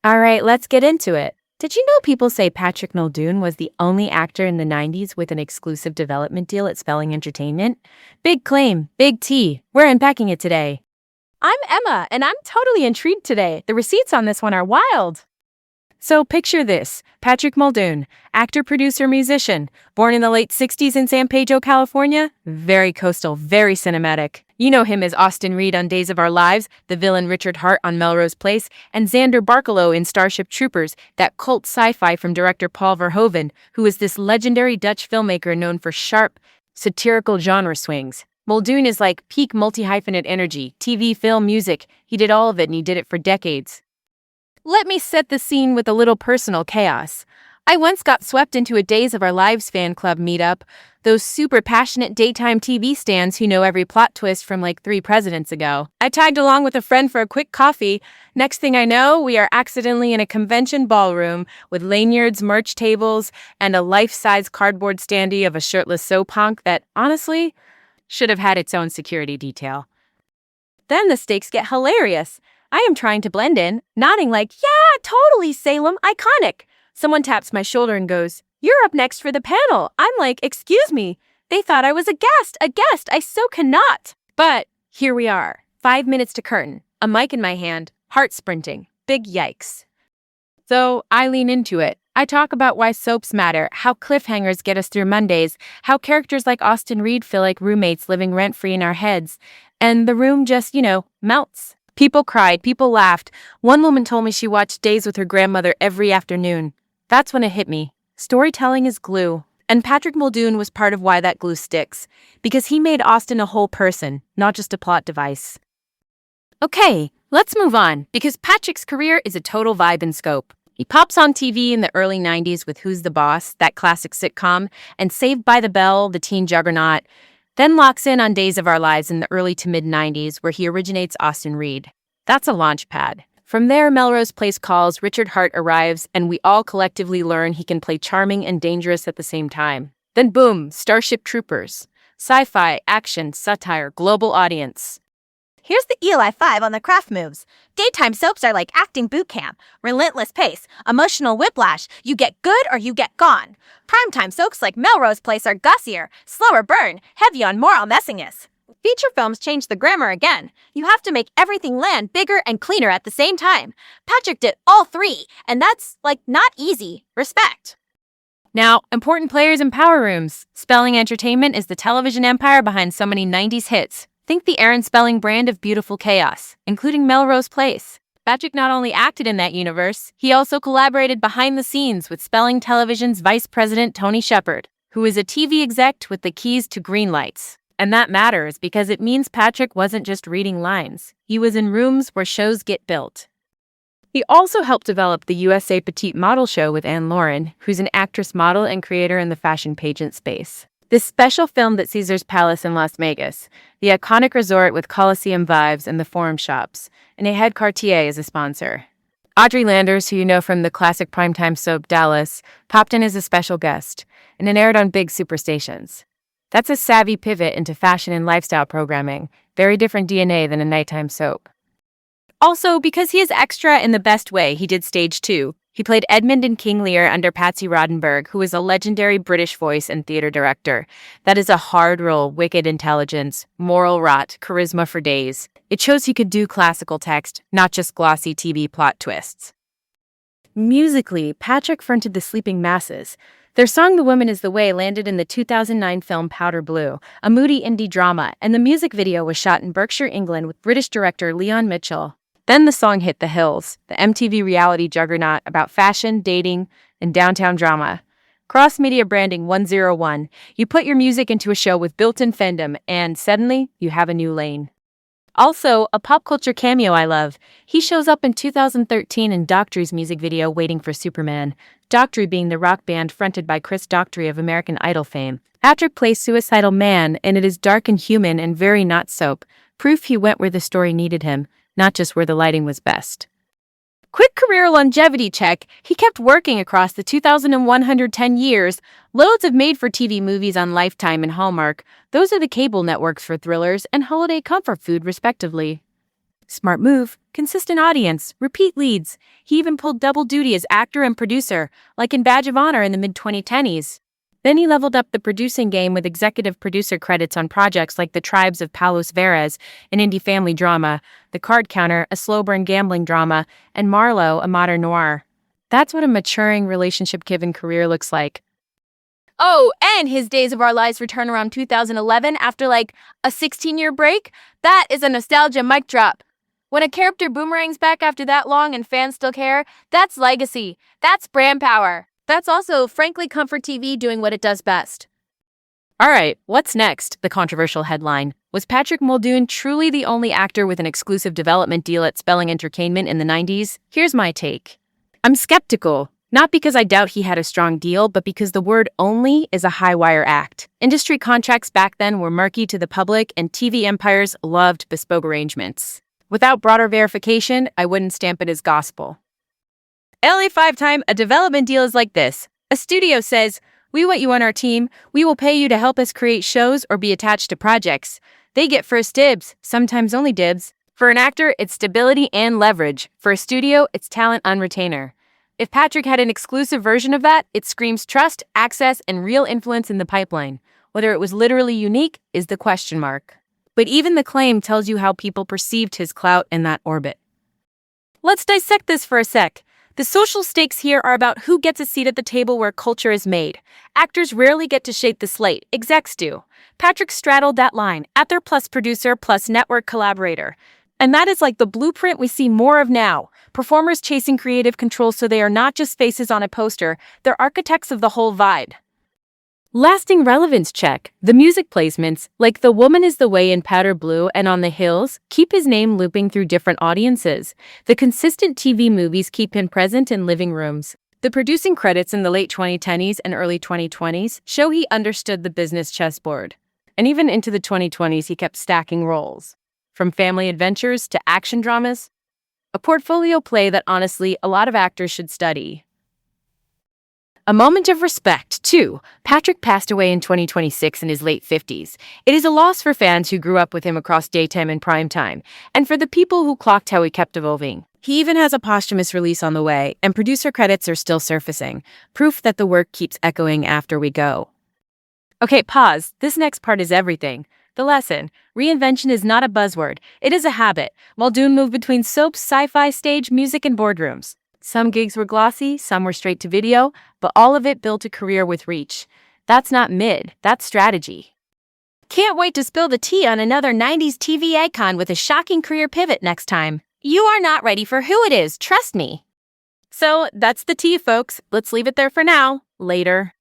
All right, let's get into it. Did you know people say Patrick Muldoon was the only actor in the 90s with an exclusive development deal at Spelling Entertainment? Big claim, big T. We're unpacking it today. I'm Emma, and I'm totally intrigued today. The receipts on this one are wild. So picture this, Patrick Muldoon, actor, producer, musician, born in the late 60s in San Pedro, California. Very coastal, very cinematic. You know him as Austin Reed on Days of Our Lives, the villain Richard Hart on Melrose Place, and Xander Barkalow in Starship Troopers, that cult sci-fi from director Paul Verhoeven, who is this legendary Dutch filmmaker known for sharp, satirical genre swings. Muldoon is like peak multi-hyphenate energy, TV, film, music. He did all of it and he did it for decades. Let me set the scene with a little personal chaos. I once got swept into a Days of Our Lives fan club meetup, those super passionate daytime TV stans who know every plot twist from like 3 presidents ago. I tagged along with a friend for a quick coffee. Next thing I know, we are accidentally in a convention ballroom with lanyards, merch tables, and a life-size cardboard standee of a shirtless soap hunk that, honestly, should have had its own security detail. Then the stakes get hilarious. I am trying to blend in, nodding like, yeah, totally, Salem, iconic. Someone taps my shoulder and goes, you're up next for the panel. I'm like, excuse me. They thought I was a guest. I so cannot. But here we are, 5 minutes to curtain, a mic in my hand, heart sprinting, big yikes. So I lean into it. I talk about why soaps matter, how cliffhangers get us through Mondays, how characters like Austin Reed feel like roommates living rent-free in our heads, and the room just, melts. People cried, people laughed. One woman told me she watched Days with her grandmother every afternoon. That's when it hit me. Storytelling is glue. And Patrick Muldoon was part of why that glue sticks. Because he made Austin a whole person, not just a plot device. Okay, let's move on, because Patrick's career is a total vibe and scope. He pops on TV in the early 90s with Who's the Boss, that classic sitcom, and Saved by the Bell, the teen juggernaut. Then locks in on Days of Our Lives in the early to mid-90s, where he originates Austin Reed. That's a launch pad. From there, Melrose Place calls, Richard Hart arrives, and we all collectively learn he can play charming and dangerous at the same time. Then boom, Starship Troopers. Sci-fi, action, satire, global audience. Here's the Eli 5 on the craft moves. Daytime soaps are like acting boot camp. Relentless pace, emotional whiplash. You get good or you get gone. Primetime soaps like Melrose Place are gussier, slower burn, heavy on moral messiness. Feature films change the grammar again. You have to make everything land bigger and cleaner at the same time. Patrick did all 3, and that's, not easy. Respect. Now, important players in power rooms. Spelling Entertainment is the television empire behind so many 90s hits. Think the Aaron Spelling brand of beautiful chaos, including Melrose Place. Patrick not only acted in that universe, he also collaborated behind the scenes with Spelling Television's Vice President Tony Shepard, who is a TV exec with the keys to green lights. And that matters because it means Patrick wasn't just reading lines. He was in rooms where shows get built. He also helped develop the USA Petite Model Show with Anne Lauren, who's an actress, model, and creator in the fashion pageant space. This special filmed at Caesar's Palace in Las Vegas, the iconic resort with Coliseum vibes and the Forum shops, and it had Cartier as a sponsor. Audrey Landers, who you know from the classic primetime soap Dallas, popped in as a special guest, and it aired on big superstations. That's a savvy pivot into fashion and lifestyle programming, very different DNA than a nighttime soap. Also, because he is extra in the best way, he did stage 2. He played Edmund in King Lear under Patsy Roddenberry, who is a legendary British voice and theater director. That is a hard role, wicked intelligence, moral rot, charisma for days. It shows he could do classical text, not just glossy TV plot twists. Musically, Patrick fronted the Sleeping Masses. Their song The Woman Is the Way landed in the 2009 film Powder Blue, a moody indie drama, and the music video was shot in Berkshire, England with British director Leon Mitchell. Then the song hit The Hills, the MTV reality juggernaut about fashion, dating, and downtown drama. Cross-media branding 101. You put your music into a show with built-in fandom, and suddenly, you have a new lane. Also, a pop culture cameo I love. He shows up in 2013 in Doctry's music video Waiting for Superman. Doctry being the rock band fronted by Chris Doctry of American Idol fame. Patrick plays suicidal man, and it is dark and human and very not soap. Proof he went where the story needed him, not just where the lighting was best. Quick career longevity check. He kept working across the 2,110 years. Loads of made-for-TV movies on Lifetime and Hallmark. Those are the cable networks for thrillers and holiday comfort food, respectively. Smart move, consistent audience, repeat leads. He even pulled double duty as actor and producer, like in Badge of Honor in the mid-2010s. Then he leveled up the producing game with executive producer credits on projects like The Tribes of Palos Verdes, an indie family drama, The Card Counter, a slow-burn gambling drama, and Marlowe, a modern noir. That's what a maturing relationship-given career looks like. Oh, and his Days of Our Lives return around 2011 after like a 16-year break? That is a nostalgia mic drop. When a character boomerangs back after that long and fans still care, that's legacy. That's brand power. That's also, frankly, Comfort TV doing what it does best. All right, what's next? The controversial headline. Was Patrick Muldoon truly the only actor with an exclusive development deal at Spelling Entertainment in the 90s? Here's my take. I'm skeptical. Not because I doubt he had a strong deal, but because the word only is a high-wire act. Industry contracts back then were murky to the public, and TV empires loved bespoke arrangements. Without broader verification, I wouldn't stamp it as gospel. LA5 time, a development deal is like this. A studio says, "We want you on our team. We will pay you to help us create shows or be attached to projects." They get first dibs, sometimes only dibs. For an actor, it's stability and leverage. For a studio, it's talent on retainer. If Patrick had an exclusive version of that, it screams trust, access, and real influence in the pipeline. Whether it was literally unique is the question mark. But even the claim tells you how people perceived his clout in that orbit. Let's dissect this for a sec. The social stakes here are about who gets a seat at the table where culture is made. Actors rarely get to shape the slate, execs do. Patrick straddled that line, actor plus producer plus network collaborator. And that is like the blueprint we see more of now. Performers chasing creative control so they are not just faces on a poster, they're architects of the whole vibe. Lasting relevance check. The music placements, like The Woman is the Way in Powder Blue and On the Hills, keep his name looping through different audiences. The consistent TV movies keep him present in living rooms. The producing credits in the late 2010s and early 2020s show he understood the business chessboard. And even into the 2020s, he kept stacking roles. From family adventures to action dramas. A portfolio play that honestly a lot of actors should study. A moment of respect, too. Patrick passed away in 2026 in his late 50s. It is a loss for fans who grew up with him across daytime and primetime, and for the people who clocked how he kept evolving. He even has a posthumous release on the way, and producer credits are still surfacing, proof that the work keeps echoing after we go. Okay, pause. This next part is everything. The lesson. Reinvention is not a buzzword. It is a habit. Muldoon moved between soaps, sci-fi, stage, music, and boardrooms. Some gigs were glossy, some were straight to video, but all of it built a career with reach. That's not mid, that's strategy. Can't wait to spill the tea on another 90s TV icon with a shocking career pivot next time. You are not ready for who it is, trust me. So, that's the tea, folks. Let's leave it there for now. Later.